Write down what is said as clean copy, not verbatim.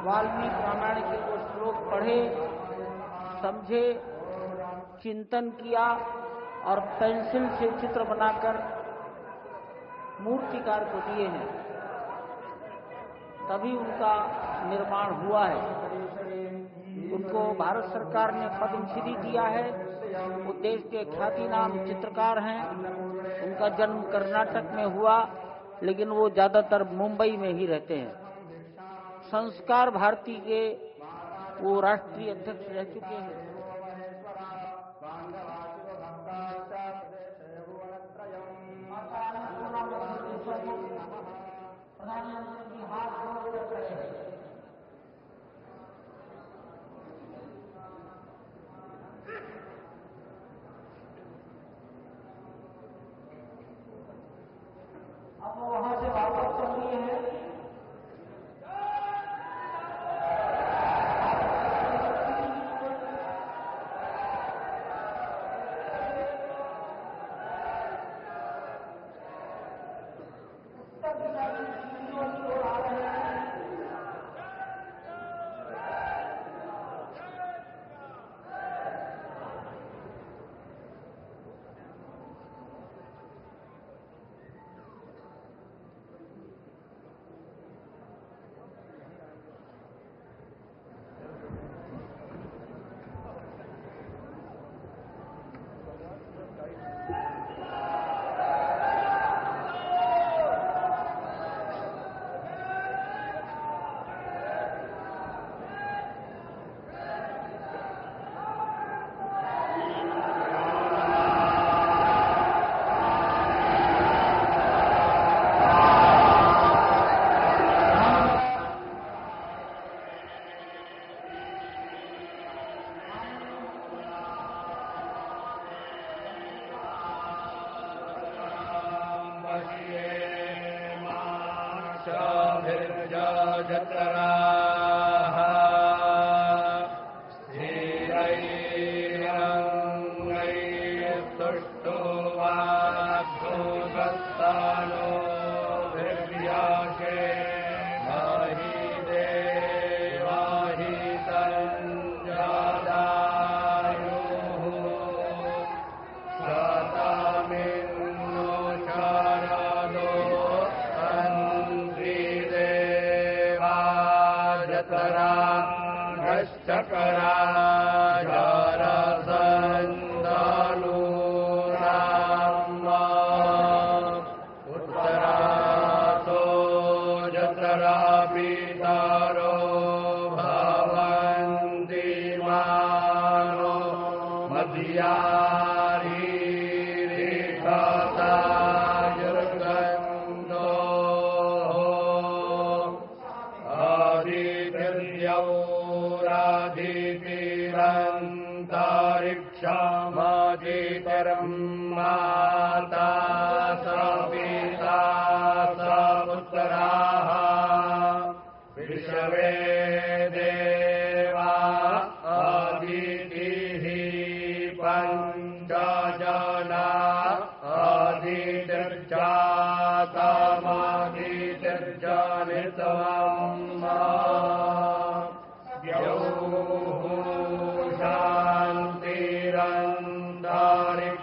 वाल्मीकि रामायण के वो श्लोक पढ़े, समझे, चिंतन किया और पेंसिल से चित्र बनाकर मूर्तिकार को दिए हैं, तभी उनका निर्माण हुआ है। उनको भारत सरकार ने पद्मश्री दिया है। वो देश के ख्यातिनाम चित्रकार हैं। उनका जन्म कर्नाटक में हुआ, लेकिन वो ज्यादातर मुंबई में ही रहते हैं। संस्कार भारती के वो राष्ट्रीय अध्यक्ष रह चुके हैं। प्रधानमंत्री हाथ जोड़कर खड़े हैं। अब वो वहां से वापस चल रही है।